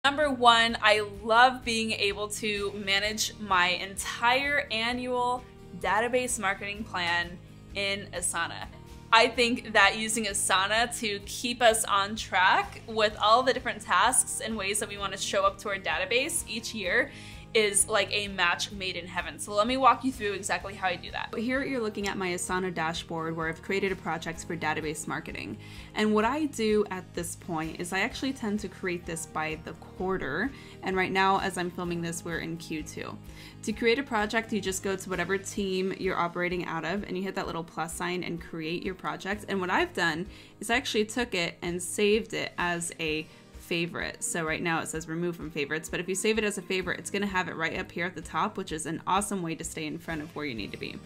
Number one, I love being able to manage my entire annual database marketing plan in Asana. I think that using Asana to keep us on track with all the different tasks and ways that we want to show up to our database each year is like a match made in heaven. So let me walk you through exactly how I do that. Here you're looking at my Asana dashboard where I've created a project for database marketing. And what I do at this point is I actually tend to create this by the quarter. And right now, as I'm filming this, we're in Q2. To create a project, you just go to whatever team you're operating out of and you hit that little plus sign and create your project. And what I've done is I actually took it and saved it as a favorite. So right now it says remove from favorites, but if you save it as a favorite, it's going to have it right up here at the top, which is an awesome way to stay in front of where you need to be.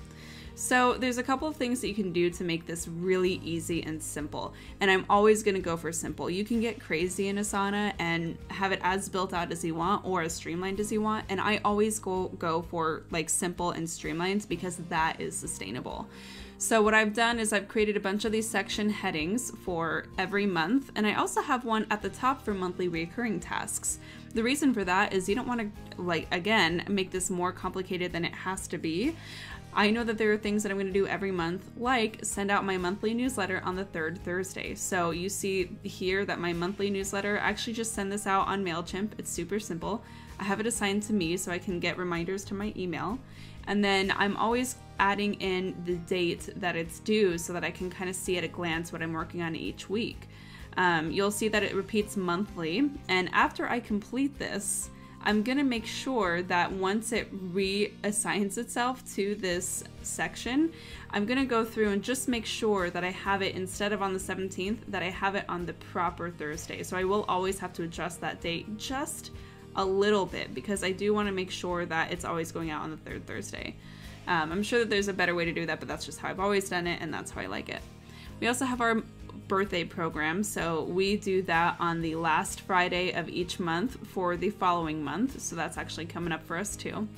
So there's a couple of things that you can do to make this really easy and simple. And I'm always going to go for simple. You can get crazy in Asana and have it as built out as you want or as streamlined as you want. And I always go for like simple and streamlined because that is sustainable. So what I've done is I've created a bunch of these section headings for every month, and I also have one at the top for monthly recurring tasks. The reason for that is you don't want to, like, again, make this more complicated than it has to be. I know that there are things that I'm going to do every month, like send out my monthly newsletter on the 3rd Thursday. So you see here that my monthly newsletter, I actually just send this out on MailChimp. It's super simple. I have it assigned to me so I can get reminders to my email. And then I'm always adding in the date that it's due so that I can kind of see at a glance what I'm working on each week. You'll see that it repeats monthly. And after I complete this, I'm going to make sure that once it reassigns itself to this section, I'm going to go through and just make sure that I have it, instead of on the 17th, that I have it on the proper Thursday. So I will always have to adjust that date just a little bit because I do want to make sure that it's always going out on the 3rd Thursday. I'm sure that there's a better way to do that, but that's just how I've always done it, and that's how I like it. We also have our birthday program, so we do that on the last Friday of each month for the following month, so that's actually coming up for us too.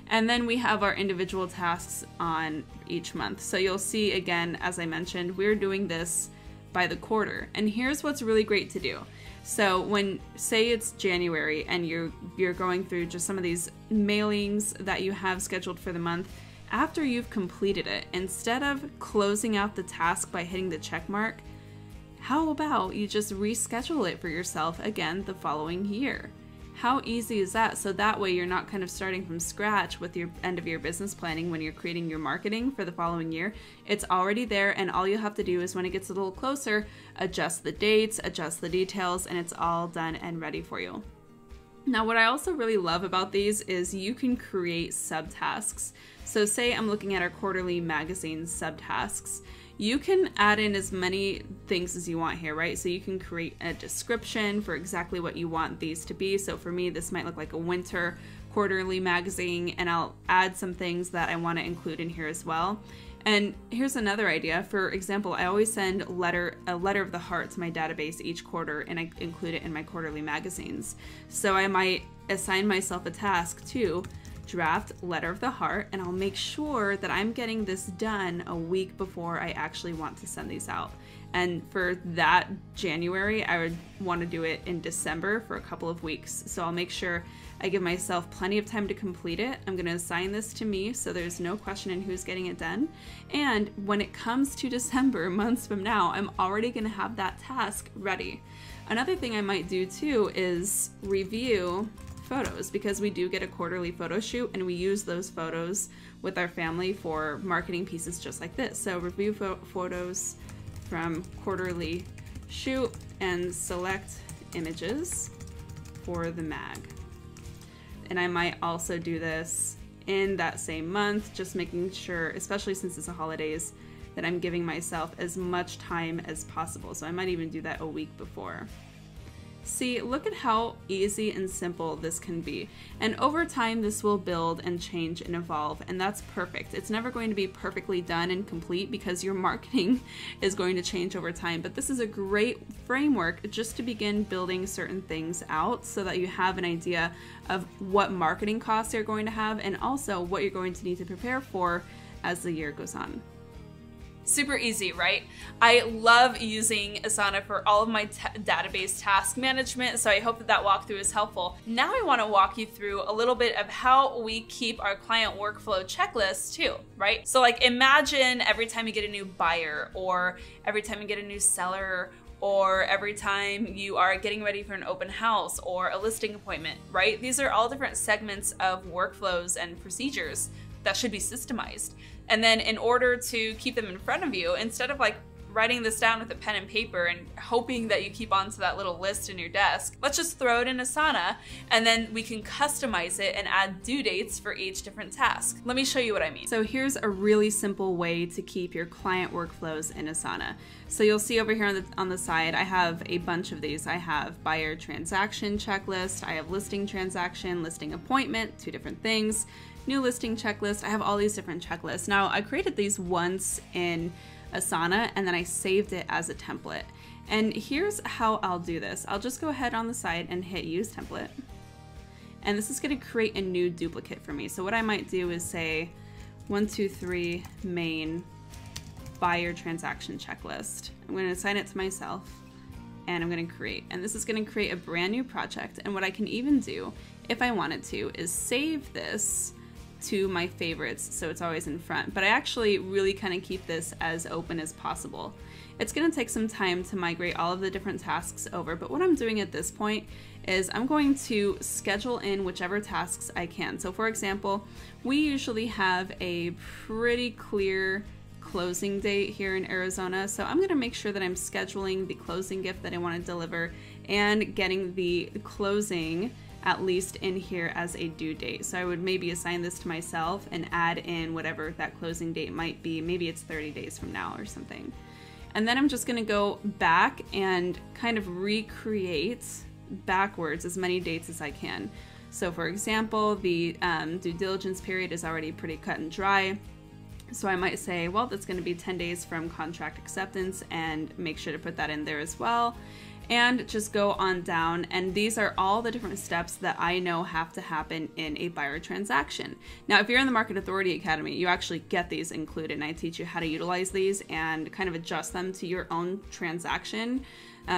And then we have our individual tasks on each month. So you'll see, again, as I mentioned, we're doing this by the quarter. And here's what's really great to do. So when, say it's January and you're going through just some of these mailings that you have scheduled for the month, after you've completed it, instead of closing out the task by hitting the check mark, how about you just reschedule it for yourself again the following year? How easy is that? So that way you're not kind of starting from scratch with your end of year business planning when you're creating your marketing for the following year. It's already there, and all you have to do is when it gets a little closer, adjust the dates, adjust the details, and it's all done and ready for you. Now, what I also really love about these is you can create subtasks. So say I'm looking at our quarterly magazine subtasks. You can add in as many things as you want here, right? So you can create a description for exactly what you want these to be. So for me, this might look like a winter quarterly magazine, and I'll add some things that I want to include in here as well. And here's another idea. For example, I always send a letter of the heart to my database each quarter, and I include it in my quarterly magazines. So I might assign myself a task to draft letter of the heart, and I'll make sure that I'm getting this done a week before I actually want to send these out. And for that January, I would want to do it in December for a couple of weeks. So I'll make sure I give myself plenty of time to complete it. I'm going to assign this to me so there's no question in who's getting it done. And when it comes to December, months from now, I'm already going to have that task ready. Another thing I might do too is review photos, because we do get a quarterly photo shoot and we use those photos with our family for marketing pieces just like this. So review photos from quarterly shoot and select images for the mag. And I might also do this in that same month, just making sure, especially since it's the holidays, that I'm giving myself as much time as possible. So I might even do that a week before. See, look at how easy and simple this can be. And over time, this will build and change and evolve, and that's perfect. It's never going to be perfectly done and complete because your marketing is going to change over time, but this is a great framework just to begin building certain things out so that you have an idea of what marketing costs you're going to have and also what you're going to need to prepare for as the year goes on. Super easy, right? I love using Asana for all of my database task management, so I hope that walkthrough is helpful. Now I want to walk you through a little bit of how we keep our client workflow checklist too, right? So like imagine every time you get a new buyer, or every time you get a new seller, or every time you are getting ready for an open house or a listing appointment, right? These are all different segments of workflows and procedures that should be systemized. And then in order to keep them in front of you, instead of like writing this down with a pen and paper and hoping that you keep onto that little list in your desk, let's just throw it in Asana, and then we can customize it and add due dates for each different task. Let me show you what I mean. So here's a really simple way to keep your client workflows in Asana. So you'll see over here on the side, I have a bunch of these. I have buyer transaction checklist, I have listing transaction, listing appointment, 2 different things, new listing checklist. I have all these different checklists. Now I created these once in Asana and then I saved it as a template. And here's how I'll do this. I'll just go ahead on the side and hit use template. And this is going to create a new duplicate for me. So what I might do is say 1, 2, 3 main buyer transaction checklist. I'm going to assign it to myself and I'm going to create. And this is going to create a brand new project. And what I can even do, if I wanted to, is save this to my favorites so it's always in front, but I actually really kind of keep this as open as possible. It's going to take some time to migrate all of the different tasks over, but what I'm doing at this point is I'm going to schedule in whichever tasks I can. So for example, we usually have a pretty clear closing date here in Arizona, so I'm going to make sure that I'm scheduling the closing gift that I want to deliver and getting the closing at least in here as a due date. So I would maybe assign this to myself and add in whatever that closing date might be. Maybe it's 30 days from now or something. And then I'm just going to go back and kind of recreate backwards as many dates as I can. So for example, the due diligence period is already pretty cut and dry. So I might say, well, that's going to be 10 days from contract acceptance, and make sure to put that in there as well. And just go on down, and these are all the different steps that I know have to happen in a buyer transaction. Now, if you're in the Market Authority Academy, you actually get these included, and I teach you how to utilize these and kind of adjust them to your own transaction,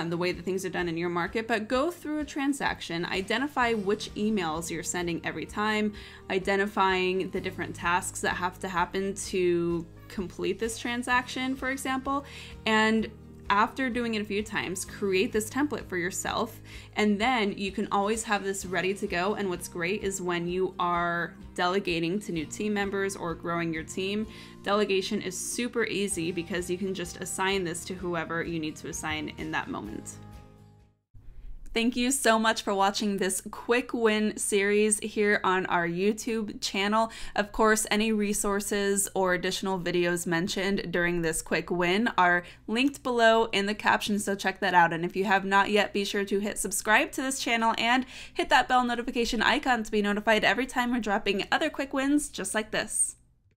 the way that things are done in your market. But go through a transaction, identify which emails you're sending every time, identifying the different tasks that have to happen to complete this transaction, for example, and after doing it a few times, create this template for yourself, and then you can always have this ready to go. And what's great is when you are delegating to new team members or growing your team, delegation is super easy because you can just assign this to whoever you need to assign in that moment. Thank you so much for watching this quick win series here on our YouTube channel. Of course, any resources or additional videos mentioned during this quick win are linked below in the caption, so check that out. And if you have not yet, be sure to hit subscribe to this channel and hit that bell notification icon to be notified every time we're dropping other quick wins just like this.